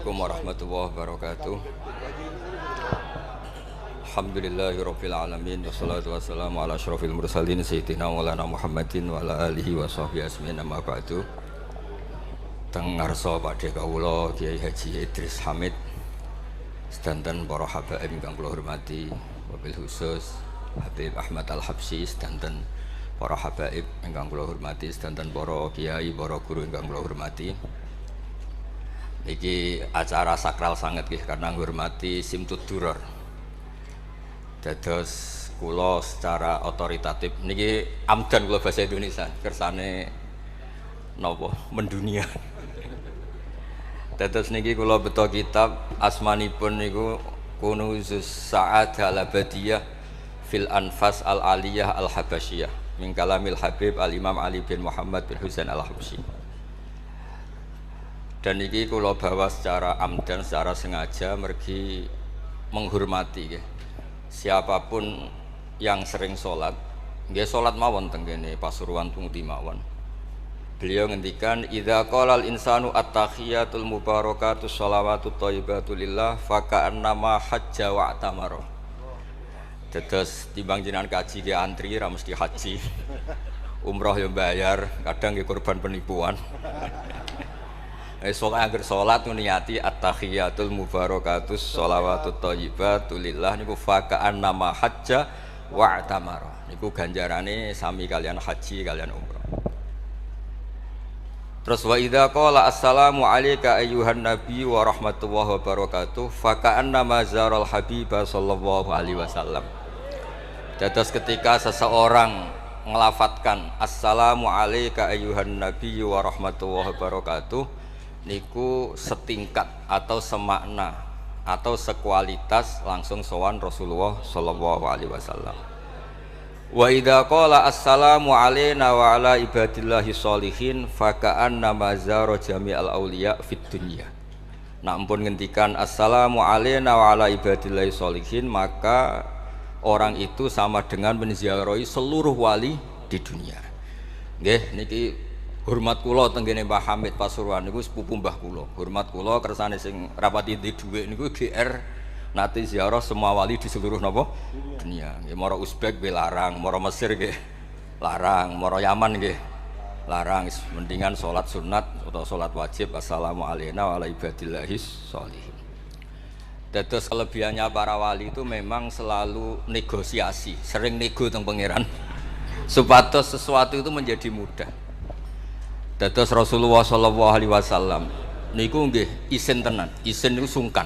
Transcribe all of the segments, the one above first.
Assalamualaikum warahmatullahi wabarakatuh. Alhamdulillahirabbil alamin wassalatu wassalamu ala asyrofil mursalin sayyidina maulana Muhammadin wa ala alihi wa sahbihi asmin amma ba'du. Teng ngarsa Pakde kawula Kiai Haji Idris Hamid sedanten para habaib ingkang kula hormati, wabil khusus Habib Ahmad Al-Habsyi sedanten para habaib ingkang kula hormati, sedanten para kiai, para guru ingkang kula hormati. Iki acara sakral sangat nggih karena menghormati Simtud Duror. Dados kula secara otoritatif niki amdan kula bahasa Indonesia kersane napa mendunia. Dados niki kula beto kitab asmanipun niku Kunuzus Sa'adah Al-Abadiyah fil Anfas Al-Aliyah Al-Habasyiyah min kalamil Habib Al-Imam Ali bin Muhammad bin Husain Al-Habsyi. Dan ini kula bawa secara amdan, secara sengaja mergi menghormati ya. Siapapun yang sering sholat, nggih sholat mawon teng kene Pasuruan Tumuti mawon. Beliau ngendikan idza qala al insanu at-tahiyatul mubarakatus shalawatut thayyibatu lillah fa ka'annama hajja wa tamara. Dados timbang jenengan kaji nggih antri ra mesti haji. Umroh yo bayar, kadang nggih korban penipuan. Esok akhir sholat niati at-tahiyatul mubarakatus sholawatut thayyibatu lillah niku faka'an nama hajja wa tamara niku ganjarane sami kalian haji kalian umrah. Terus wa idza qala assalamu alayka ayyuhan nabi wa rahmatullahi wa barakatuh faka'an nama zaral habibah sallallahu alaihi wasallam. Dados ketika seseorang ngelafatkan assalamu alayka ayyuhan nabi wa rahmatullahi wa barakatuh niku setingkat atau semakna atau sekualitas langsung sowan Rasulullah sallallahu alaihi wasallam. Wa idza qala assalamu alaina wa ala ibadillahi sholihin fa ka'anna mazara jami'al auliya fid dunya. Nah ampun ngendikan assalamu alaina wa ala ibadillahi sholihin maka orang itu sama dengan menziarahi seluruh wali di dunia. Nggih niki hormat kula tenggene Mbah Hamid Pasuruan niku sepupu mbah kula. Hormat kula kersane sing rapati di dhuwit niku GR nate ziarah semua wali di seluruh napa dunia. Nggih mara Uzbek nggih larang, mara Mesir nggih larang, mara Yaman nggih larang. Mendingan salat sunat atau salat wajib assalamu alayna wa ala ibadillahis sholihin. Dados kelebihannya para wali itu memang selalu negosiasi, sering nego teng pangeran supados sesuatu itu menjadi mudah. Dados Rasulullah sallallahu alaihi wasallam niku nggih isin tenan, isin niku sungkan.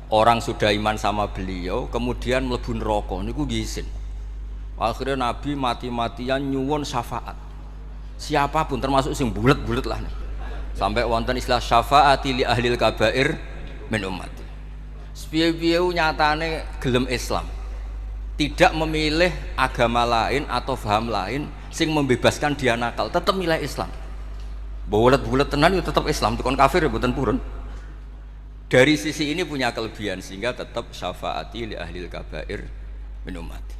Orang sudah iman sama beliau kemudian mlebu neraka niku nggih isin. Akhirnya Nabi mati-matian nyuwun syafaat. Siapapun termasuk sing bulet-bulet lah. Sampai wonten istilah syafaati li ahlil kabair min ummati. Piye-piye nyatane gelem Islam. Tidak memilih agama lain atau paham lain sing membebaskan dia nakal, tetap milih Islam. Bulet-bulet tenan itu tetap Islam, tukon kafir ya bukan purun. Dari sisi ini punya kelebihan sehingga tetap syafaati li ahlil kabair min ummati.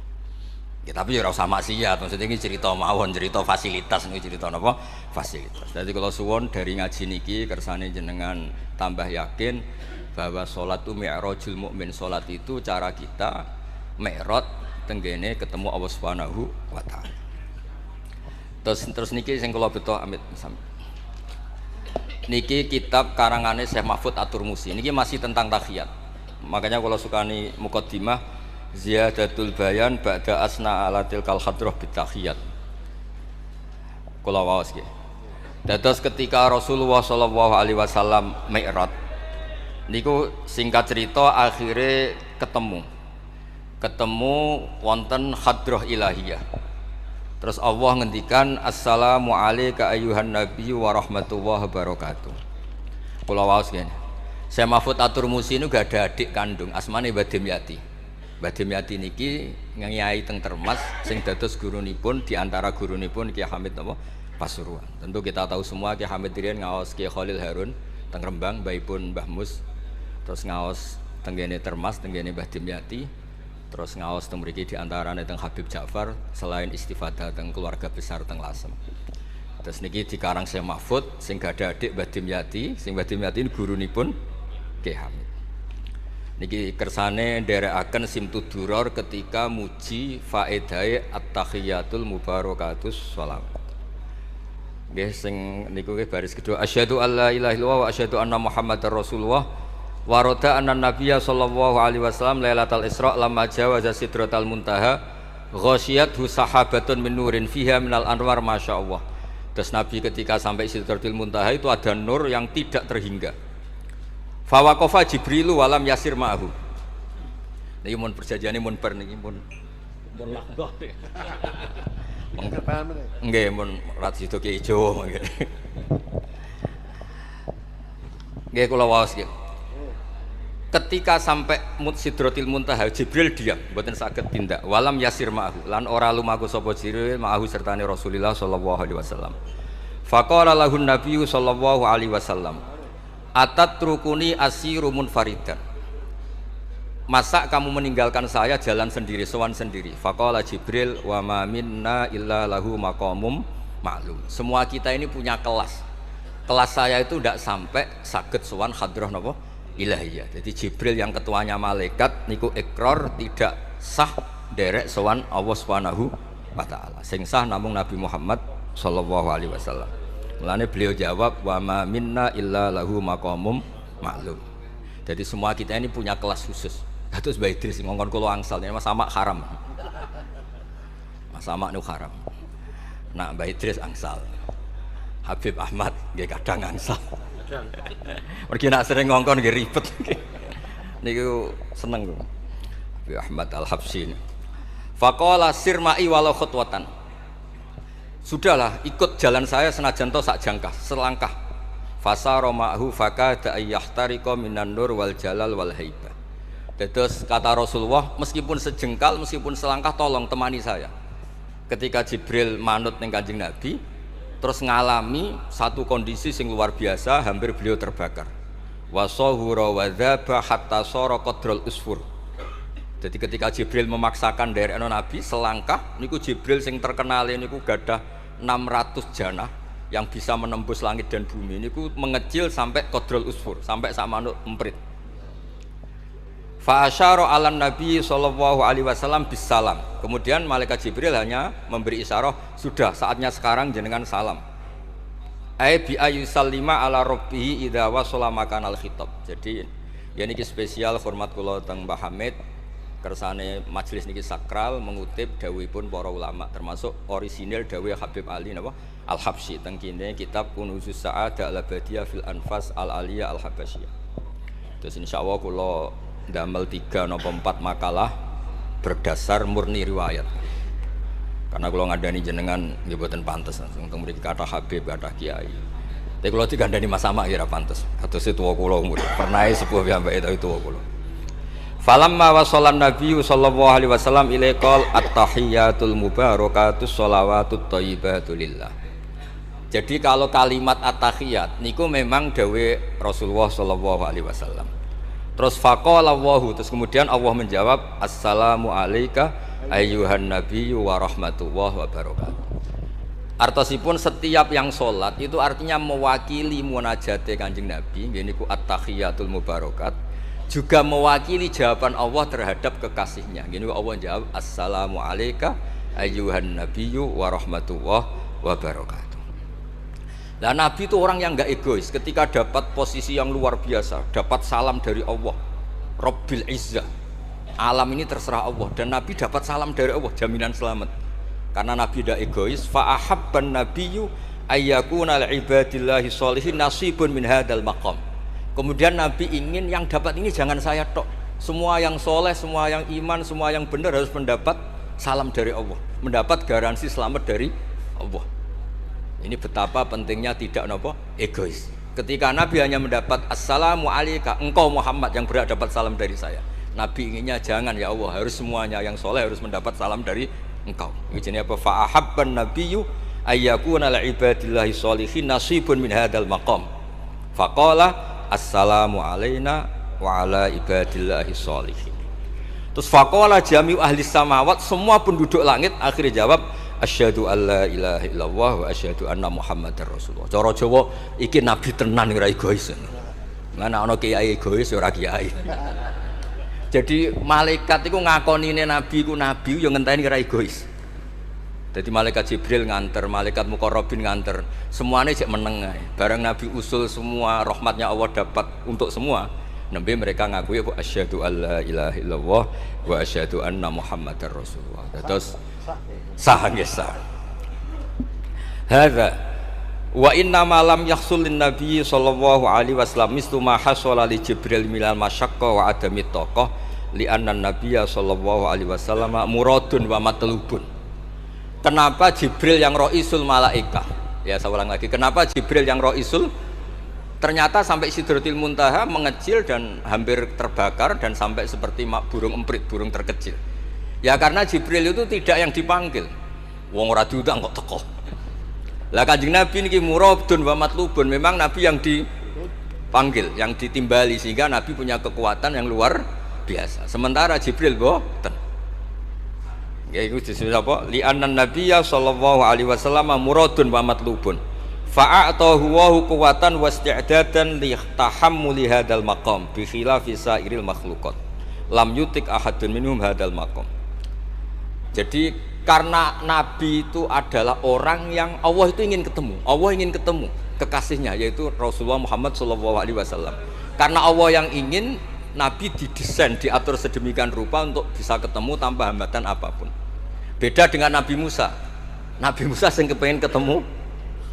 Ya, tapi ya ora usah maksiat, maksudnya ini cerita mawon, cerita fasilitas ini cerita apa? Fasilitas. Jadi kalau suwon dari ngaji niki kersane jenengan tambah yakin bahwa sholat itu mi'rajul mukmin. Sholat itu cara kita mi'raj tenggene ketemu Allah Subhanahu wa taala. Terus niki sing kula beto amit niki kitab karangane Syekh Mahfud At-Turmusi niki masih tentang tahiyat. Makanya kalau sukani muqaddimah ziyadatul bayan ba'da asna ala tilkal hadrah bitahiyat. Kula waos nggih. Dados ketika Rasulullah sallallahu alaihi wasallam mi'raj niku singkat cerita akhirnya ketemu wonten hadrah ilahiyah. Terus Allah ngendikan assalamu alayka ayyuhan nabiyyu wa rahmatullahi wabarakatuh. Kula waos ngene. Syekh Mahfud At-Turmusi niku gak ada adik kandung asmane Mbah Dimyati. Mbah Dimyati niki nyai teng Termas sing dados gurunipun di antara gurunipun Ki Hamid napa Pasuruan. Tentu kita tahu semua Ki Hamid riyen ngaos Ki Khalil Harun teng Rembang, mbaipun Mbah Mus. Terus ngaos tenggene Termas tenggene Mbah Dimyati. Terus ngaos teng mriki di antarane teng Habib Ja'far selain istifadah teng keluarga besar teng Lasem. Terus niki dikarang Syekh Mahfud sing gak ada adik Mbah Dimyati, sing Mbah Dimyati ini gurunipun Ki Hamid. Niki kersane nderekaken Simtud Duror ketika muji faedahe at-tahiyatul mubarakatus sholawat. Nggih sing niku baris kedua asyhadu alla ilaha illallah wa asyhadu anna muhammadar rasulullah wa rada anna nabiyya sallallahu alaihi wasallam lailatul isra lamma jawaza sidratal muntaha ghasyiyathu sahabatun min nurin fiha minal anwar masyaallah. Terus Nabi ketika sampai sidratul muntaha itu ada nur yang tidak terhingga. Fawaqafa Jibrilu walam yasir ma'ahu. Niki mun perjanjiane mun bar niki mun lahdoh. Nggih mun rat sido ki ijo nggih. Nggih kula waos nggih. Ketika sampai Sidratil Muntaha Jibril diam, mboten saged tindak. Walam yasir ma'ahu lan ora lumaku sapa Jibril ma'ahu sertane Rasulullah sallallahu alaihi wasallam. Faqala lahun nabiyyu sallallahu alaihi wasallam atat rukuni asiru munfaridan. Masa kamu meninggalkan saya jalan sendiri, sowan sendiri. Faqala Jibril wa ma minna illa lahu maqamum ma'lum. Semua kita ini punya kelas. Kelas saya itu tidak sampai saged sowan hadrah napa ilahiyah. Jadi Jibril yang ketuanya malaikat niku ikrar tidak sah derek sowan Allah Subhanahu wa taala. Sing sah namung Nabi Muhammad sallallahu alaihi wasallam. Mulane beliau jawab wa ma minna illa lahu maqamum ma'lum. Jadi semua kita ini punya kelas khusus. Terus Mbak Idris ngongkon kula angsal Mas Samak haram. Mas Samak niku haram. Nak Mbak Idris angsal. Habib Ahmad nggih kadang angsal. Mergi nak sering ngongkon nggih ribet. Niku seneng kok. Habib Ahmad Al-Habsyi. Faqala sirma'i walau khutwatan. Sudahlah, ikut jalan saya senajan to sak jangkah, selangkah. Fasara ma'hu fakada ayyahtariqa minan nur wal jalal wal haibah. Terus kata Rasulullah, meskipun sejengkal, meskipun selangkah tolong temani saya. Ketika Jibril manut ning Kanjeng Nabi, terus ngalami satu kondisi sing luar biasa, hampir beliau terbakar. Wasahura wa dzaba hatta sara qadrul usfur. Jadi ketika Jibril memaksakan dari Nabi selangkah, niku Jibril sing terkenal niku gadah 600 janah yang bisa menembus langit dan bumi. Niku mengecil sampai qadrul usfur, sampai sak manuk emprit. Fa asyara 'alan Nabi sallallahu alaihi wasallam bisalam. Kemudian malaikat Jibril hanya memberi isyarah, sudah saatnya sekarang jenengan salam. Ai bi ayyusallima ala rabbih idza wasala makanal khitab. Jadi ya niki spesial hormat kula teng Mbah Hamid. Kersane majelis niki sakral mengutip dawuhipun para ulama termasuk orisinil dawuh Habib Ali napa Al-Habsyi teng kene kitab Kunuzus Sa'adah Al-Abadiyah fil Anfas Al-Aliyah Al-Habasyiyah. Terus insyaallah kula ndamel 3 napa 4 makalah berdasar murni riwayat. Karena kula ngandani jenengan nggih boten pantes langsung teng mriki kathah Habib kathah kiai. Tapi kula digandani Mas Samak ya ora pantes. Kados tuwa kula umur. Pernah sepuh piyambake tapi tuwa kula. Falamma wasallan nabiyyu sallallahu alaihi wasallam ilaikal at-tahiyatul mubarakatus sholawatut thayyibatu lillah. Jadi kalau kalimat at-tahiyat niku memang dawe Rasulullah sallallahu alaihi wasallam. Terus faqala Allahu, terus kemudian Allah menjawab assalamu alayka ayyuhan nabiyyu wa rahmatullahi wa barakatuh. Artosipun setiap yang sholat itu artinya mewakili munajate Kanjeng Nabi, niku at-tahiyatul mubarakat. Juga mewakili jawaban Allah terhadap kekasihnya. Gini Allah jawab assalamu alayka ayyuhan nabiyyu wa rahmatullahi wa barakatuh. Nah Nabi itu orang yang enggak egois. Ketika dapat posisi yang luar biasa, dapat salam dari Allah Rabbil Izzah, alam ini terserah Allah, dan Nabi dapat salam dari Allah, jaminan selamat. Karena Nabi tidak egois. Fa ahabban nabiyyu ayyakuna li ibadillahi sholihin nasibun min hadzal maqam. Kemudian Nabi ingin yang dapat ini jangan saya tok. Semua yang soleh, semua yang iman, semua yang benar harus mendapat salam dari Allah, mendapat garansi selamat dari Allah. Ini betapa pentingnya tidak nopo egois. Ketika Nabi hanya mendapat assalamu alayka, engkau Muhammad yang berhak dapat salam dari saya. Nabi inginnya jangan ya Allah, harus semuanya yang soleh harus mendapat salam dari engkau. Ini apa? Fa ahabban nabiyyu ayyakuna li ibadillahi sholihin nasibun min hadzal maqam. Faqala assalamu alayna wa ala ibadillahi sholihin. Terus faqala jami'u ahli samawat, semua penduduk langit akhirnya jawab asyhadu alla ilaha illallah wa asyhadu anna muhammadar rasulullah. Cara Jawa iki nabi tenan ora egois. Mana ana kiai egois ora kiai. Jadi malaikat itu ngakonine nabi ku nabi yo ngenteni ora egois. Jadi malaikat Jibril nganter, malaikat Muqarrabin nganter, semuanya cek meneng ae. Barang Nabi usul semua rahmatnya Allah dapat untuk semua. Nabi mereka ngakui asyhadu alla ilaha illallah wa asyhadu anna Muhammadar Rasulullah. Terus sah nggih sah. Hadza wa inna ma lam yahsul lin nabi sallallahu alaihi wasallam mislu ma hasala li Jibril minal masyaqqa wa adami taqah li anna nabiyya sallallahu alaihi wasallam muradun wa matlubun. Kenapa Jibril yang roisul malaika? Ya saya ulang lagi. Kenapa Jibril yang roisul? Ternyata sampai Sidratil Muntaha mengecil dan hampir terbakar dan sampai seperti burung emprit, burung terkecil. Ya karena Jibril itu tidak yang dipanggil. Wong ora diundang kok teko. Lah Kanjeng Nabi niki muradun wa matlubun. Memang Nabi yang dipanggil, yang ditimbali sehingga Nabi punya kekuatan yang luar biasa. Sementara Jibril boten. Ya itu disebut apa? Li'annan nabiyya sallallahu alaihi wasallam muradun wa matlubun. Fa'atahu wa quwwatan wa isti'dadan li tahammuli hadzal maqam bi khilafi sairil makhluqat. Lam yutik ahadun minhum hadzal maqam. Jadi karena nabi itu adalah orang yang Allah itu ingin ketemu. Allah ingin ketemu kekasihnya yaitu Rasulullah Muhammad sallallahu alaihi wasallam. Karena Allah yang ingin, nabi didesain, diatur sedemikian rupa untuk bisa ketemu tanpa hambatan apapun. Beda dengan Nabi Musa. Nabi Musa yang kepengen ketemu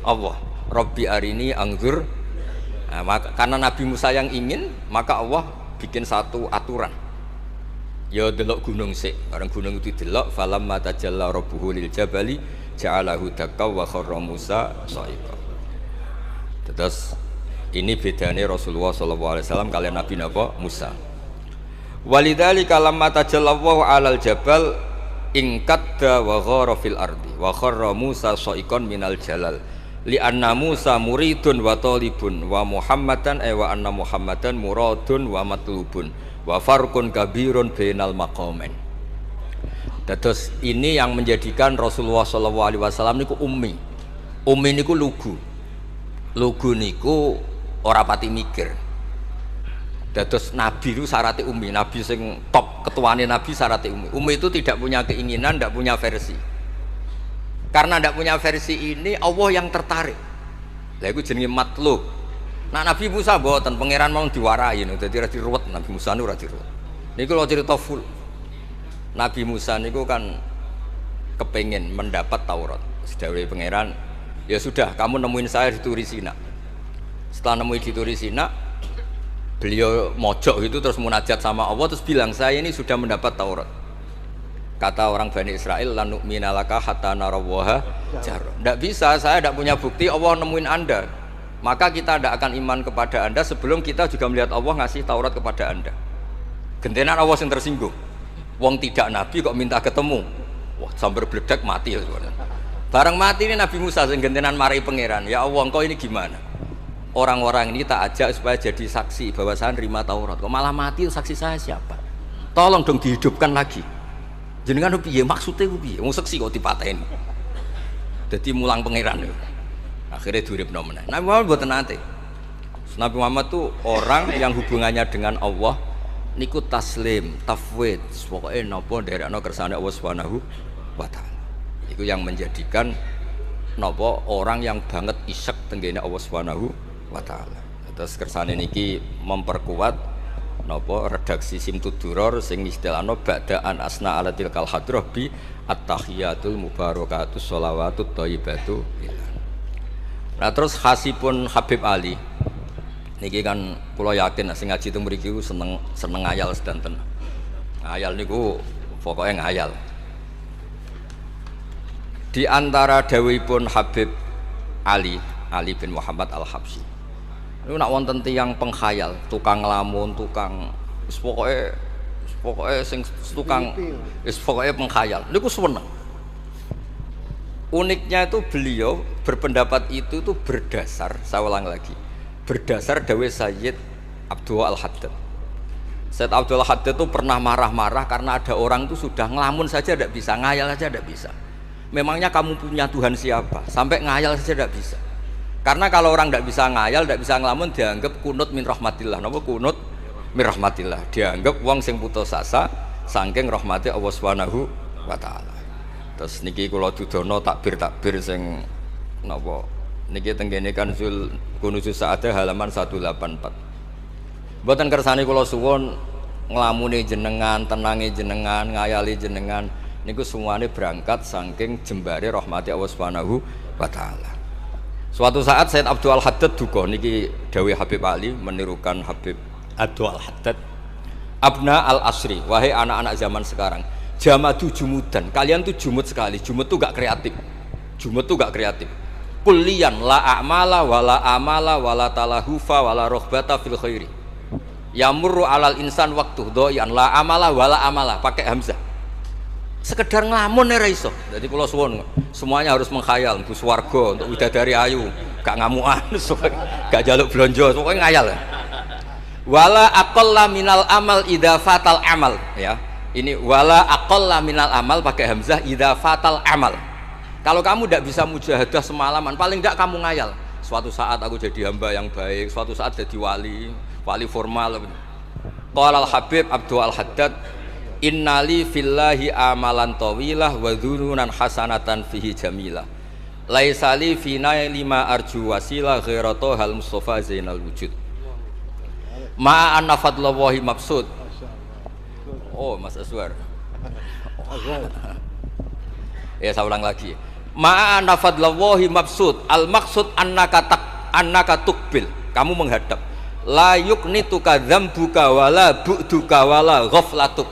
Allah. Rabbi arini angzur. Nah, karena Nabi Musa yang ingin, maka Allah bikin satu aturan. Ya delok gunung sik. Bareng gunung itu delok, falamma tajalla rabbuhu lil jabali ja'alahu dakka wa kharra Musa sha'iqa. Terus ini bedanya Rasulullah SAW kalian Nabi Musa. Walidzalika lamma tajallallahu 'alal jabal ingkadda wa ghara fil ardi wa kharra Musa sha'iqan minal jalal li anna Musa muridun wa talibun wa Muhammadan wa anna Muhammadan muradun wa matlubun wa farqun kabirun bainal maqamain. Terus ini yang menjadikan Rasulullah SAW niku ummi. Ummi niku lugu. Lugu niku ora pati mikir. Terus Nabi itu syaratnya ummi. Nabi sing top ketuane Nabi syaratnya ummi. Ummi itu tidak punya keinginan, tidak punya versi. Karena tidak punya versi ini Allah yang tertarik. Lah iku jenenge matlub. Nah Nabi Musa mboten pangeran mau diwarai niku dadi ora diruwet Nabi Musa niku ora diruwet. Niku lho cerita full. Nabi Musa niku kan kepengin mendapat Taurat. Sedawuhe pangeran, ya sudah kamu nemuin saya di Turi Sina. Setelah nemuin di Turi Sina, beliau mojok itu terus munajat sama Allah terus bilang saya ini sudah mendapat Taurat. Kata orang Bani Israel, la nu'mina laka hatta narawaha jar. Tidak bisa, saya tidak punya bukti Allah nemuin Anda. Maka kita tidak akan iman kepada Anda sebelum kita juga melihat Allah ngasih Taurat kepada Anda. Gentenan Allah yang tersinggung. Wong tidak Nabi kok minta ketemu. Wah, sambar bledek mati ya. Barang mati ini Nabi Musa yang gentenan marahi pangeran. Ya Allah, engkau ini gimana? Orang-orang ini tak ajak supaya jadi saksi bahwa saya nerima Taurat. Kok malah mati, saksi saya siapa? Tolong dong dihidupkan lagi. Jenengan piye maksudnya piye? Wong saksi kok dipateni. Dadi mulang pangeran. Akhirnya diuripno meneh. Nabi Muhammad mboten nate. Nabi Muhammad tuh orang yang hubungannya dengan Allah niku taslim, tafwid, pokoke napa nderekno kersane Allah Subhanahu wa taala. Iku yang menjadikan napa orang yang banget isyek tenggene Allah Subhanahu wa taala. Terus kersane niki memperkuat napa redaksi Simtud Duror sing istilahno ba'daan asna ala tilkal hadrah bi at-tahiyatul mubarakatus sholawatut thayyibatu. Nah terus khasipun Habib Ali niki kan kula yakin sing ngaji teng mriki seneng ngayal sedanten. Ngayal niku pokoke ngayal. Di antara dawuhipun Habib Ali bin Muhammad Al-Habsyi. Niku nak wonten tiyang pengkhayal, tukang lamun, tukang wis pokoke sing tukang wis pokoke pengkhayal. Niku seneng. Uniknya itu beliau berpendapat itu berdasar, saya ulang lagi, berdasar dawuh Sayyid Abdul Al-Haddad. Sayyid Abdul Al-Haddad itu pernah marah-marah karena ada orang itu sudah ngelamun saja tidak bisa, ngayal saja tidak bisa. Memangnya kamu punya Tuhan siapa? Sampai ngayal saja tidak bisa. Karena kalau orang tidak bisa ngayal, tidak bisa ngelamun, dianggap kunut min rahmatillah. Napa kunut min rahmatillah? Dianggap wong sing putus asa saking rahmati Allah Subhanahu wa taala. Terus niki kula dudono takbir sing napa niki tenggene Kanzul Kunuzus Sa'adah halaman 184. Mboten kersane kula suwun nglamune jenengan, tenange jenengan, ngayali jenengan niku semuanya berangkat saking jembare rahmati Allah Subhanahu wa taala. Suatu saat Sayyid Abdul Al-Haddad duka niki dawuh Habib Ali menirukan Habib Abdul Al-Haddad. Abna al-asri, wahai anak-anak zaman sekarang, jamadu jumudan, kalian tuh jumud sekali. Jumud tuh gak kreatif. Jumud tuh gak kreatif. Kullian la a'mala wala amala wala talahufa wala rohbata fil khairi. Yamurru alal insan waktu doyan la amala wala amala pakai hamzah. Sekedar ngelamun ora iso. Jadi kula suwun semuanya harus menghayal mlebu swarga untuk widadari ayu, gak ngamukan, gak jaluk blonjo, pokoknya ngayal. Wala aqalla minal amal idza fatal amal, ya. Ini wala aqalla minal amal pakai hamzah idza fatal amal. Kalau kamu tidak bisa mujahadah semalaman, paling tidak kamu ngayal. Suatu saat aku jadi hamba yang baik, suatu saat jadi wali formal. Qala al-Habib Abdul Al-Haddad, innali fillahi amalan tawilah wa dhununan hasanatan fihi jamilah laisali fina lima arju wasilah ghairatu hal mustafa zainal wujud ma'an fadlallahi mabsud. Oh Mas Aswar. Ya saya ulang lagi. Ma'an fadlallahi mabsud, al maksud annaka tukbil, kamu menghadap, la yuknituka dzambuka wala bu'duka wala ghaflatuk.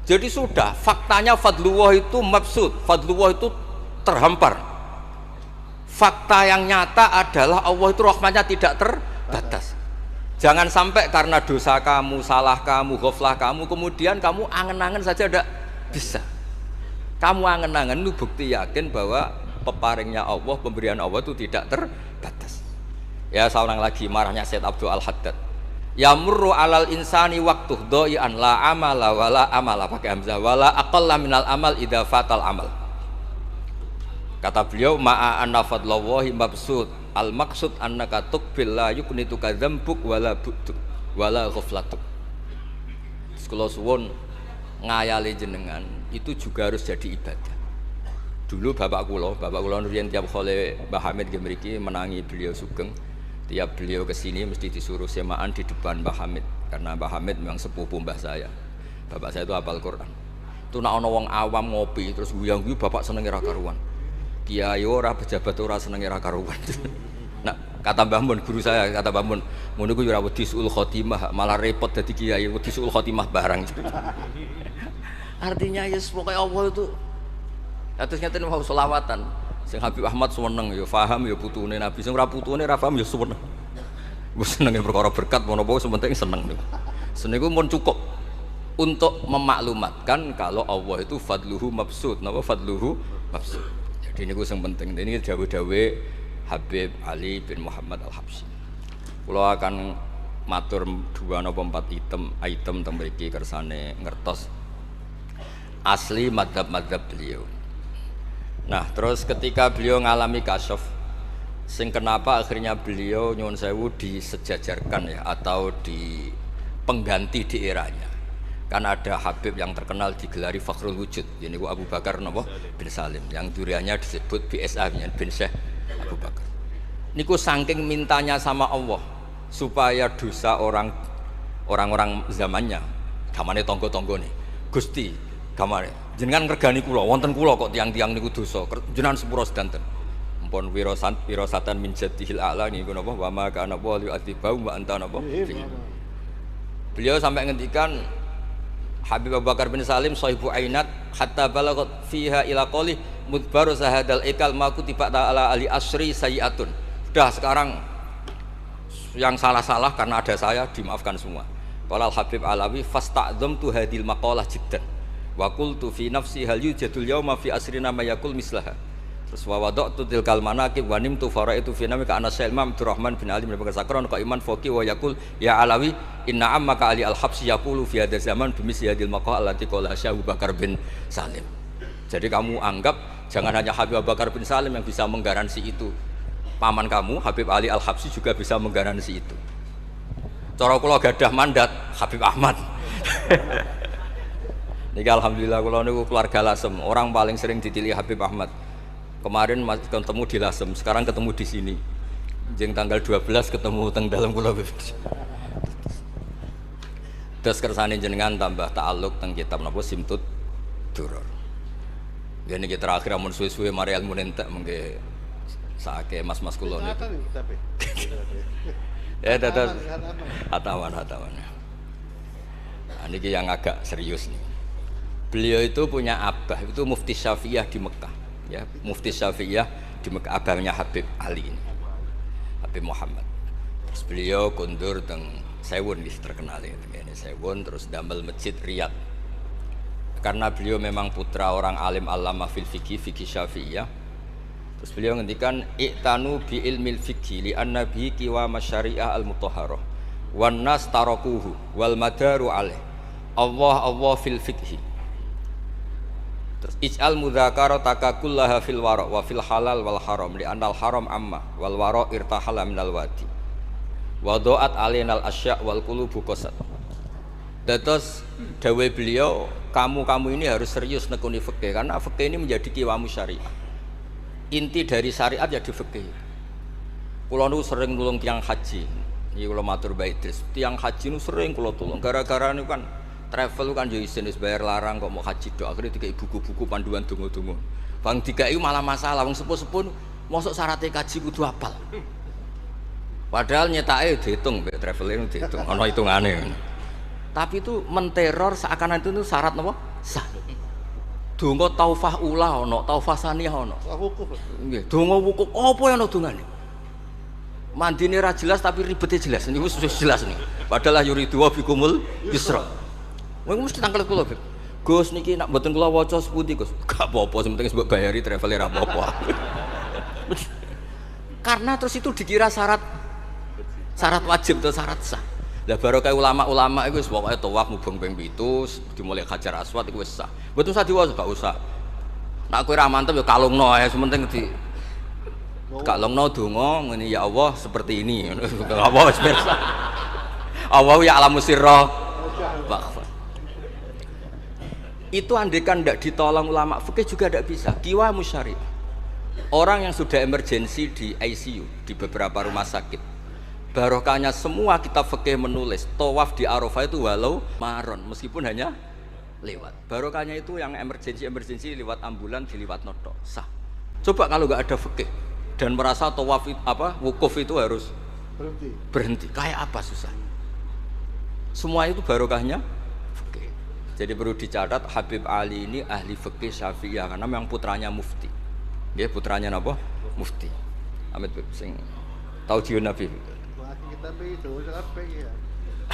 Jadi sudah, faktanya fadlullah itu mabsud, fadlullah itu terhampar. Fakta yang nyata adalah Allah itu rahmatnya tidak terbatas. Jangan sampai karena dosa kamu, salah kamu, ghaflah kamu, kemudian kamu angen-angen saja tidak bisa. Kamu angen-angen itu bukti yakin bahwa peparingnya Allah, pemberian Allah itu tidak terbatas. Ya saya ulang lagi marahnya Sayyid Abdul Al-Haddad. Yamurru alal insani waktu doyan la amala wala amala pakai hamzah wala aqalla minal amal idza fatal amal. Kata beliau ma'a anna fadlallahi mabsud, al maksud annaka tuqbil la yuknituka dzambuk wala bu'duk wala ghaflatuk. Sekolah suwun ngayali jenengan itu juga harus jadi ibadah. Dulu bapak kula riyen tiap kali Mbah Hamid nggih mriki menangi beliau sugeng. Tiap beliau kesini mesti disuruh semaan di depan Mbah Hamid, karena Mbah Hamid memang sepupu mbah saya. Bapak saya itu hafal Quran. Itu nak ono wong awam ngopi terus guyang-guyu bapak seneng ra karuan. Kiai ora, pejabat ora seneng ra karuan. Nah, kata Mbah Mun guru saya, kata Mbah Mun, ngono ku yo ora wedi suul khotimah, malah repot dadi kiai wedi suul khotimah barang. Artinya ya pokoke Allah itu atus ngeten mau selawatan. Sing Habib Ahmad seneng ya paham ya putune Nabi, sing ora putune ora paham ya seneng. Wis senenge perkara berkat menapa sementing seneng niku. Seneng iku mun cukup untuk memaklumatkan kalau Allah itu fadluhu mabsud. Napa fadluhu mabsud. Jadi niku sing penting. Ini dawuh-dawuh Habib Ali bin Muhammad Al-Habsyi. Kula akan matur 2 napa 4 item teng mriki kersane ngertos asli madzhab-madzhab beliau. Nah terus ketika beliau ngalami kasyaf, sing kenapa akhirnya beliau nyuwun sewu disejajarkan ya, atau di pengganti di eranya. Karena ada Habib yang terkenal digelari Fakhrul Wujud, ini Abu Bakar bin Salim, yang duriannya disebut BSA bin Syekh Abu Bakar. Niku saking mintanya sama Allah supaya dosa orang-orang zamannya, gamane tonggo-tonggo nih, Gusti, gamane jenengan ngregani kula, wonten kula kok tiang-tiang niku dosa, jenengan sepura sedanten. Mpun wirasatan min jaddihil a'la niku napa wa ma kana wa li'atibau wa anta napa. Beliau sampai ngendikan Habib Abu Bakar bin Salim sahibu ainat hatta balagat fiha ila qali mudbaru sahadal ikal ma kutiba ta'ala ali asri sayiatun. Sudah sekarang yang salah-salah karena ada saya dimaafkan semua. Qala Habib Alawi fasta'dzamtu hadil maqalah jiddan wa qultu fi nafsi hal yujadul yauma fi asrina ma yaqul mislaha. Terus wa wada'tu tilkal manaqib wa nimtu faraitu fi namika ana Syekh Imam Abdurrahman bin Ali bin Bakar Sakron qa iman faqih wa yaqul ya Alawi inna ammaka Ali al-Habsyi yaqulu fi hadzal zaman bimisli hadil maqal allati qala Syekh Abu Bakar bin Salim. Jadi kamu anggap jangan hanya Habib Abu Bakar bin Salim yang bisa menggaransi itu. paman kamu Habib Ali Al-Habsyi juga bisa menggaransi itu. Cara kula gadah mandat Habib Ahmad. Niki alhamdulillah kula niku keluarga Lasem, orang paling sering ditilih Habib Ahmad. Kemarin ketemu di Lasem, sekarang ketemu di sini. Jeng tanggal 12 ketemu teng dalam kula. Terus kersane jenengan tambah ta'alluq teng kitab napa Simtud Duror. Ya niki terakhir amun suwe-suwe mari ilmu entek mengke saake mas-mas kula niku. Ya dados hatawan. Nah, niki yang agak serius nih. Beliau itu punya abah, itu Mufti Syafi'iyah di Mekah. Ya, Mufti Syafi'iyah di Mekah, abahnya Habib Ali ini. Habib Muhammad. Terus beliau kundur teng Sewun wis terkenal ini Sewun, terus damel masjid Riyadh. Karena beliau memang putra orang alim alama fil fikih Syafi'iyah. Terus beliau ngendikan iktanu bi ilmil fikih li anna bihi qiwam syariah al mutahharah wan nas tarakuhu wal madaru alaih. Allah fil fikhi. Terus ij'al mudzakarata kullaha fil wara wa fil halal wal haram li anal haram amma wal wara irtahala minal wadi wa do'at alainal asya' wal qulubu qasad. Terus dawuh beliau, kamu ini harus serius nekuni fikih karena fikih ini menjadi kiwamu syariah. Inti dari syariat ya di fikih. Kula nu sering nulung tiyang haji. Iki kula matur bae Idris. Tiyang haji nu sering kula tulung gara-gara niku kan travel kan yo isin wis bayar larang kok mau haji tok. Akhire dikai buku-buku panduan donga-donga. Bang dikai malah masalah wong sepuh-sepuh mosok syaratnya kaji kudu apal. Padahal nyetake diitung mbek traveling diitung ana hitungane. Tapi itu menteror seakan itu syarat napa? Sah. Donga taufah ula ana, taufah saniyah ana. Wukuf. Nggih, donga wukuf apa yang ana dongane? Mandine ra jelas tapi ribete jelas. Niku wis jelas nih. Padahal yuridu wa bikumul yusra. Wong mesti tangkel kula, Gus niki nak mboten kula waca sepundi, Gus. Gak apa-apa, sementing mbok bayari travel ra apa-apa. Karena terus itu dikira syarat wajib atau syarat sah. Lah barokah ulama-ulama iku wis pokoke tawaf mubeng ping 7 dimulai Hajar Aswad iku wis sah. Mboten usah diwaca, gak usah. Nek kowe ra mantep ya kalungno ae, sementing di kalungno donga ngene ya Allah seperti ini. Apa wis pirsa. Allah ya alamu sirra. Itu andekan tidak ditolong ulama fikih juga tidak bisa. Kiwa musyari. Orang yang sudah emergensi di ICU di beberapa rumah sakit, barokahnya semua kitab fikih menulis tawaf di Arafah itu walau maron meskipun hanya lewat. Barokahnya itu yang emergensi lewat ambulan diliwat noto sah. Coba kalau nggak ada fikih dan merasa tawaf wukuf itu harus berhenti. Kayak apa susah? Semua itu barokahnya fikih. Jadi perlu dicatat Habib Ali ini ahli fikih Syafi'iyah karena memang putranya mufti. Dia putranya apa? Mufti. Amit sing tahu jiun Nabi.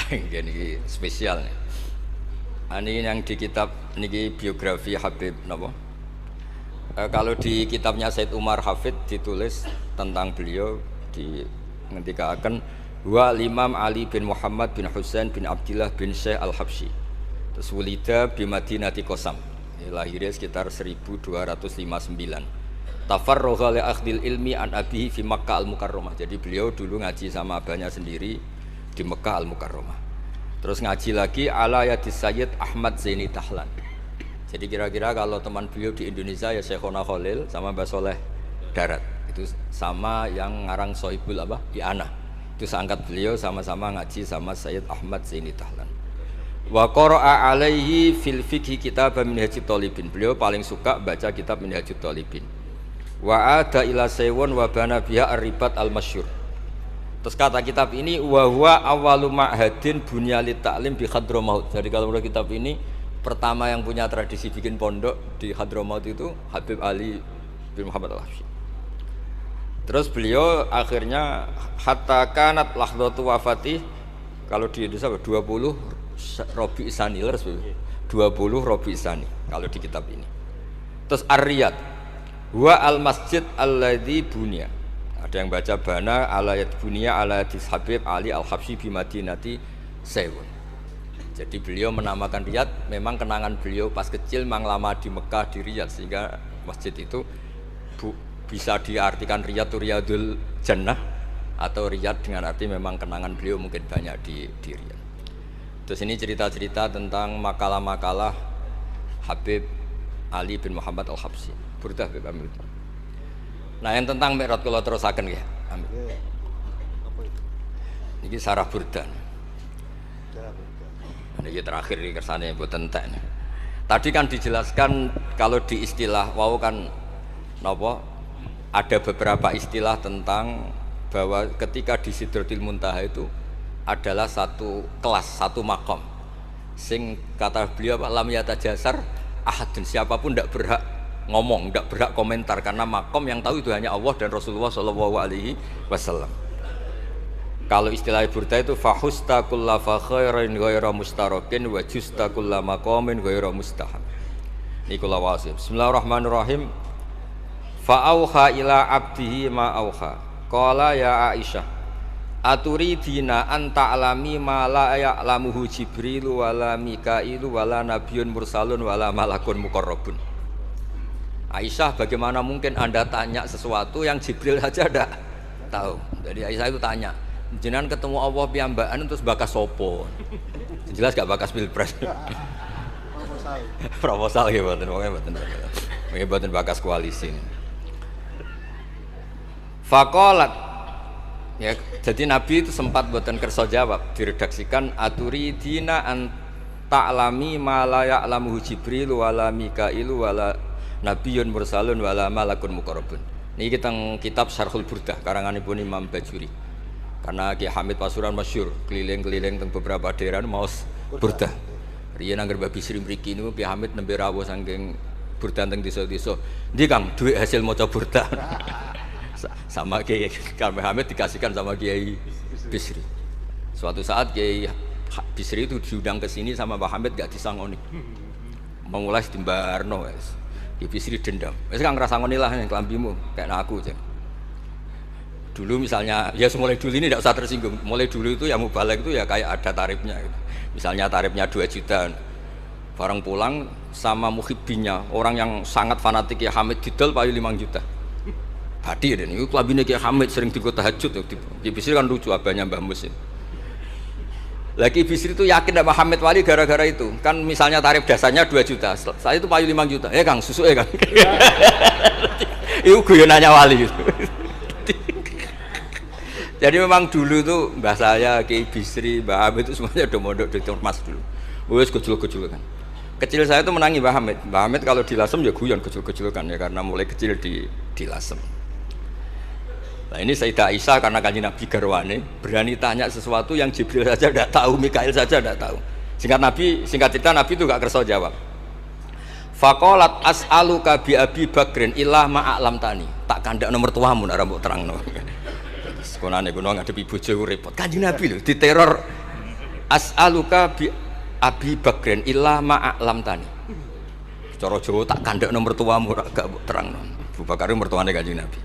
Ini spesial nih. Ini yang di kitab ini biografi Habib napa? Kalau di kitabnya Said Umar Hafid ditulis tentang beliau di ngendikaken wa Imam Ali bin Muhammad bin Husain bin Abdillah bin Syekh Al-Habsyi. Terus wulida bi Madinati Qasam. Lahirnya sekitar 1259. Tafarragha li akhdil ilmi an abihi fi Makkah Al-Mukarramah. Jadi beliau dulu ngaji sama abahnya sendiri di Mekah Al-Mukarramah. Terus ngaji lagi ala yadis Sayyid Ahmad Zaini Dahlan. Jadi kira-kira kalau teman beliau di Indonesia ya Syekhona Khalil sama Mbah Soleh Darat. Itu sama yang ngarang Sohibul I'anah. Itu seangkat beliau sama-sama ngaji sama Sayyid Ahmad Zaini Dahlan. Wa qara'a alaihi fil fiqhi kitab Minhajut Thalibin. Beliau paling suka baca kitab Minhajut Thalibin. Wa ada ila Sewon wa bana biha ar-ribat al-masyhur. Terus kata kitab ini wa huwa awwalu ma'hadin bunyalit ta'lim bi Hadramaut. Jadi kalau menurut kitab ini pertama yang punya tradisi bikin pondok di Hadramaut itu Habib Ali bin Muhammad Al-Habsyi. Terus beliau akhirnya hatta kanat lahdatu wafati, kalau di Indonesia 20 Robi Isani 20 Robi Isani kalau di kitab ini. Terus Ar-Riyad wa al-masjid alladzi bunya. Ada yang baca bana alayat bunya alayat Habib Ali Al-Habsyi bi Madinati Sewun. Jadi beliau menamakan Riyadh memang kenangan beliau pas kecil memang lama di Mekah di Riyadh sehingga masjid itu bisa diartikan riyad itu riyadul jannah atau riyad dengan arti memang kenangan beliau mungkin banyak di Riyadh. Terus ini cerita-cerita tentang makalah-makalah Habib Ali bin Muhammad Al-Habsyi. Burdah Habib Amil. Nah yang tentang Mi'raj kula terusaken ya. Amin. Ini sarah burdah. Ini terakhir ini kersane mboten entek. Tadi kan dijelaskan kalau di istilah wau kan napa ada beberapa istilah tentang bahwa ketika di Sidratil Muntaha itu adalah satu kelas, satu makom. Sing kata beliau lam yatajasar ahadun, siapapun tidak berhak ngomong, tidak berhak komentar karena makom yang tahu itu hanya Allah dan Rasulullah SAW. Kalau istilah burda itu fahusta kulla fakhairin ghaira mustarakin wa justa kulla maqamin ghaira mustahab. Nikulah wasif. Bismillahirrahmanirrahim. Fa'auha ila abdihi ma auha. Qala ya Aisyah, aturidina an ta'lami ma la ya'lamuhu Jibril wala Mikailu wala nabiyyun mursalun wala malakun muqarrabun. Aisyah, bagaimana mungkin Anda tanya sesuatu yang Jibril saja tidak tahu? Jadi Aisyah itu tanya, jenengan ketemu Allah piyambakan terus bakas sopo? Jelas gak bakas pilpres. Proposal ya mboten, pokoke mboten. Nggih mboten bakas koalisi. Faqalat, ya, jadi Nabi itu sempat mboten kersa jawab, diredaksikan aturidina an ta'lami ma la ya'lamuhu Jibril wala Mikailu wala nabiyyun mursalun wala malakun muqarrabun. Niki kita kitab Syarhul Burdah karanganipun Imam Bajuri. Karena Ki Hamid Pasuruan masyhur keliling-keliling teng beberapa daerah maos burdah. Riyen angger Mbah Bisri mriki niku Ki Hamid nembe rawuh saking burdah teng desa-desa. Ndi Kang duit hasil maca burdah. Sama Kiai Mbah Hamid dikasihkan sama Kiai Bisri. Suatu saat Kiai Bisri itu diundang ke sini sama Mbah Hamid gak disangoni. Memulai dimbarno wis. Kiai Bisri dendam. Wis Kang ngrasangoni lah kelambimu kayak aku aja. Dulu misalnya, ya mulai dulu ini tidak usah tersinggung. Mulai dulu itu yang mubalek itu ya kayak ada tarifnya gitu. Misalnya tarifnya 2 juta. Barang pulang sama muhibbinya, orang yang sangat fanatik ya Hamid didol payu 5 juta. Badi dan itu kelabine Kiai Hamid sering digo tahajud. Kiai Bisri kan lucu abahnya Mbah Mus. Lagi Bisri itu yakin sama Hamid Wali gara-gara itu. Kan misalnya tarif dasarnya 2 juta. Saya itu payu 5 juta. Ya Kang, susu ya Kang. Itu guyonannya Wali gitu. Jadi memang dulu itu mbah saya, Kiai Bisri, Mbah Hamid itu semuanya udah mondok di Mas dulu. Wes kecil-kecil kan. Kecil saya itu menangi Mbah Hamid. Mbah Hamid kalau di Lasem ya guyon kecil-kecil kan ya karena mulai kecil di Lasem. Nah ini Sayyidah Aisyah karena Kanjeng Nabi garwane berani tanya sesuatu yang Jibril saja tidak tahu, Mikail saja tidak tahu. Singkat cerita Nabi itu gak kersa jawab. Faqalat as'aluka bi Abi Bakrin illah ma'alam tani. Tak kandak nomor tuamu nek mbok terangno. Sekonane kuno ngadepi bojo repot. Kanjeng Nabi lho diteror as'aluka bi Abi Bakrin illah ma'alam tani. Cara Jawa tak kandak nomor tuamu gak mbok terangno. Abu Bakar mertuane Kanjeng Nabi.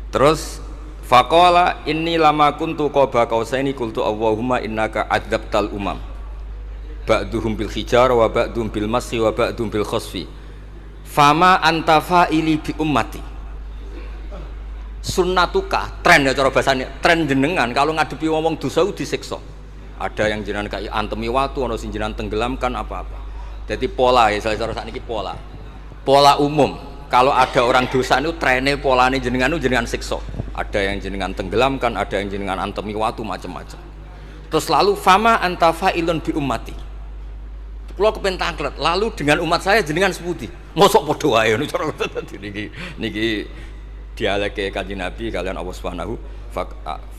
Terus faqala inni lama kuntu qaba qausaini qultu Allahumma innaka adzabtal umam ba'duhum bil hijar wa ba'dhum bil masyi wa ba'dhum bil khasfi fama anta fa'ili bi ummati. Sunnatuka, tren ya cara bahasane, tren jenengan kalau ngadepi wong dosa disiksa. Ada yang jenengan kayak antemi watu, ana sing jenengan tenggelamkan apa-apa. Jadi pola ya cara sakniki pola umum. Kalau ada orang dosa itu trennya polanya jenengan itu jenengan siksa. Ada yang jenengan tenggelamkan, ada yang jenengan antemi watu macam-macam. Terus lalu fama anta fa'ilun bi ummati. Kula kepen tanglet, lalu dengan umat saya jenengan sepundi? Mosok padha wae ngono cara niki dialeke Kanjeng Nabi kalian Allah Subhanahu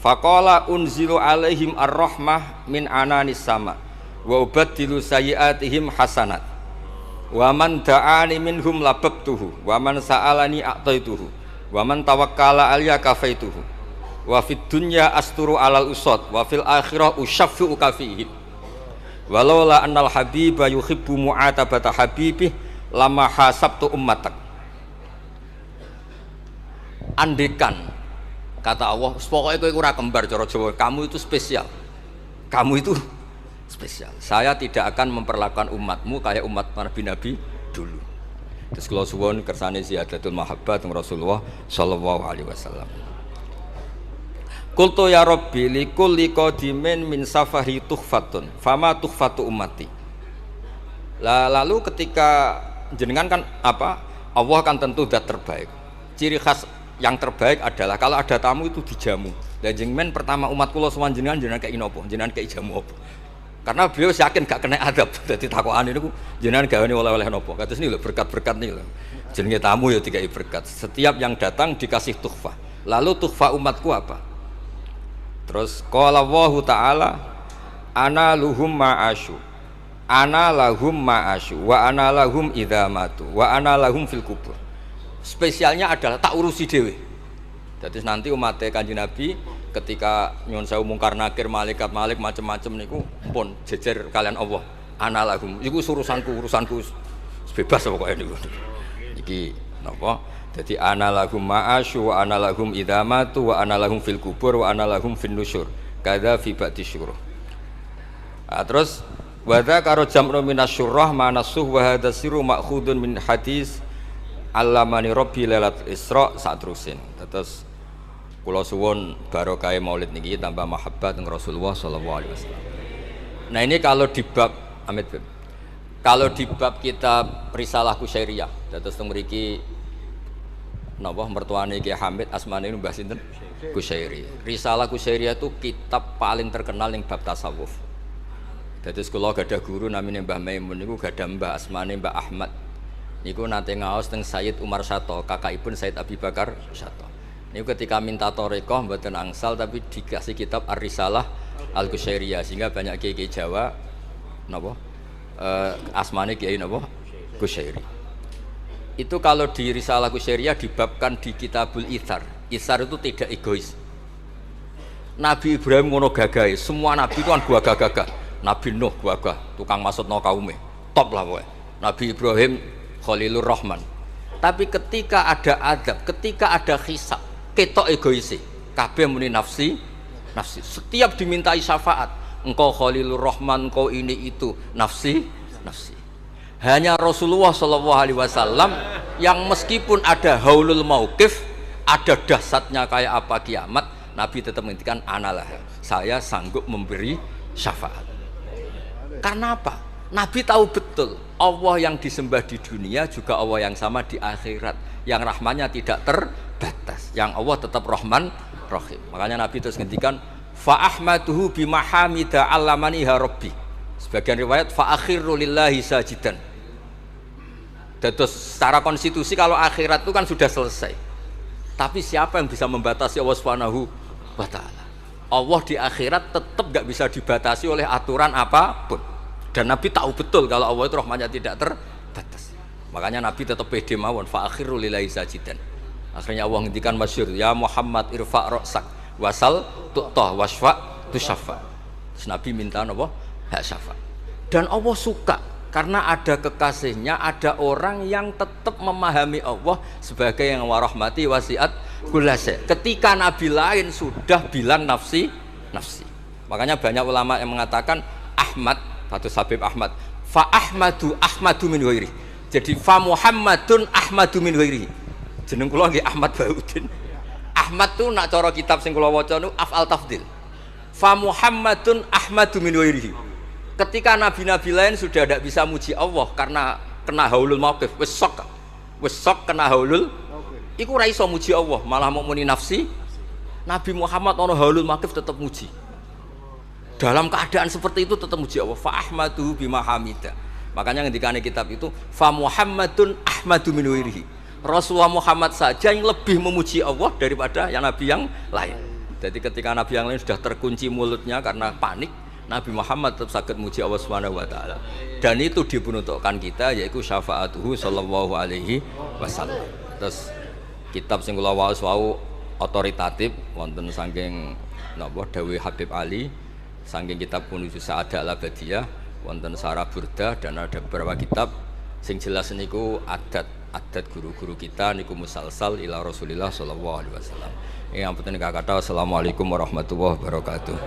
faqala unzilu alaihim ar-rahmah min ananis sama wa ubaddilu sayyi'atihim hasanat. Wa man da'ani minhum lababtuhu wa man sa'alani a'taituhu wa man tawakkala alayya kafaituhu wa fid dunya asturu alal usad wa fil akhirah usyaffi'u kafihim walaula annal habiba yuhibbu mu'atabata habibih lama hasabtu ummatak. Andekan kata Allah pokoknya kowe ora kembar cara Jawa, kamu itu spesial, kamu itu spesial. Saya tidak akan memperlakukan umatmu kayak umat Nabi-Nabi dulu. Terus kula suwun kersane ziyadatul mahabbah teng Rasulullah sallallahu alaihi wasallam. Qultu ya Rabbi likulli qadimin min safari tuhfatun fama tuhfatu ummati. Lalu ketika jenengan kan apa? Allah kan tentu zat terbaik. Ciri khas yang terbaik adalah kalau ada tamu itu dijamu. Dan jenengan pertama umat kula sowan jenengan kei napa? Jenengan kei jamu apa? Karena beliau yakin gak kena adab. Dadi takokane niku jenengan gawane oleh-oleh napa? Kados niki lho berkat-berkat niki lho. Jenenge tamu ya dikai berkat. Setiap yang datang dikasih tuhfah. Lalu tuhfah umatku apa? Terus qala Allahu taala ana luhum ma'asyu. Ana lahum ma'asyu wa ana lahum idza matu wa ana lahum fil kubur. Spesialnya adalah tak urusi dhewe. Jadi nanti umat Kanjeng Nabi ketika nyuwun sewu mungkar nakir malaikat macam-macam niku pun jejer kalian Allah. Ana lahum iku urusanku bebas pokoke niku. Iki napa? Jadi ana lahum ma'asyu wa ana lahum idza matu wa ana lahum fil kubur wa ana lahum fin nusyur. Kadza fi ba'di syuruh. Terus wa dzakara jam'u minasyurrah manasuh wa hadza sirru ma'khudun min hadis allamani rabbi lailatul isra saterusin. Terus kula suwun barokah maulid niki tambah mahabbah teng Rasulullah sallallahu alaihi wasallam. Nah ini kalau di bab Amit Beb. Kalau di bab kitab Risalah Kusyairiyah, terus teng mriki napa mertuane Ki Hamid asmane Mbah sinten? Kusyairi. Risalah Kusyairiyah itu kitab paling terkenal yang bab tasawuf. Dadi kula gadah guru namine Mbah Maimun niku gadah Mbah asmane Mbah Ahmad. Niku nate ngaos teng Sayyid Umar Sato, kakakipun Sayyid Abi Bakar Sato. Niku ketika minta thariqah mboten angsal tapi dikasih kitab Ar-Risalah Al-Kusyairiyah sehingga banyak kiai Jawa napa asmane kiai napa Kusyairi. Itu kalau di Risalah Kusyairiyah dibabkan di Kitabul Itsar. Itsar itu tidak egois. Nabi Ibrahim ngono gagahe, semua nabi itu kan gua gagah. Nabi Nuh gua gagah, tukang maksudno kaume. Top lah pokoke. Nabi Ibrahim Khalilur Rahman. Tapi ketika ada adab, ketika ada hisab, ketok egoisi. Kabeh muni nafsi. Setiap dimintai syafaat, engkau Khalilur Rahman, engkau ini itu, nafsi. Hanya Rasulullah sallallahu alaihi wasallam yang meskipun ada haulul mauqif, ada dahsyatnya kayak apa kiamat, Nabi tetap menghentikan analah. Saya sanggup memberi syafaat. Karena apa? Nabi tahu betul Allah yang disembah di dunia juga Allah yang sama di akhirat, yang rahmannya tidak terbatas, yang Allah tetap Rahman Rahim. Makanya Nabi terus ngendikan fa ahmaduhu bimahamida allamani ha rabbi. Sebagian riwayat fa akhiru lillahi sajidan. Terus secara konstitusi kalau akhirat itu kan sudah selesai. Tapi siapa yang bisa membatasi Allah Subhanahu wa taala? Allah di akhirat tetap gak bisa dibatasi oleh aturan apapun. Dan Nabi tahu betul kalau Allah itu rahmatnya tidak terbatas. Makanya Nabi tetap pede mawon fa akhiru lillahi sajidan. Akhirnya Allah ngendikan masyhur, ya Muhammad irfa' ra'sak wasal tu'tah wasfa' tusaffa. Terus Nabi minta napa? Hak syafaat. Dan Allah suka karena ada kekasihnya, ada orang yang tetap memahami Allah sebagai yang warahmati wasiat kullase. Ketika Nabi lain sudah bilang nafsi. Makanya banyak ulama yang mengatakan Ahmad, Fathul Habib Ahmad, fa Ahmadu min ghairi. Jadi fa Muhammadun Ahmadu min ghairi. Jeneng kula nggih Ahmad Baudin. Ahmad tuh nak cara kitab sing kula waca niku af'al tafdil. Fa Muhammadun Ahmadu min ghairi. Ketika nabi-nabi lain sudah tidak bisa muji Allah karena kena haulul mauqif, wis sok kena haulul. Iku ora iso muji Allah, malah mau muni nafsi. Nabi Muhammad ono haulul mauqif tetap muji. Dalam keadaan seperti itu tetap muji Allah. Fa ahmadu bima hamida. Makanya ngendikane kitab itu fa Muhammadun Ahmadu min ghairihi. Rasulullah Muhammad saja yang lebih memuji Allah daripada yang nabi yang lain. Jadi ketika nabi yang lain sudah terkunci mulutnya karena panik, Nabi Muhammad tetap sakit muji Allah Subhanahu wa taala. Dan itu diperuntukkan kita yaitu syafaatuhu sallallahu alaihi wasallam. Terus kitab sing kula waos wau otoritatif wonten saking napa dawuh Habib Ali, saking kitab Kunuzus Sa'adah Al-Abadiyah, wonten Sarah Burdah dan ada beberapa kitab sing jelas niku adat guru-guru kita niku musalsal ila Rasulillah sallallahu alaihi wasallam. Yang penting kata assalamualaikum warahmatullahi wabarakatuh.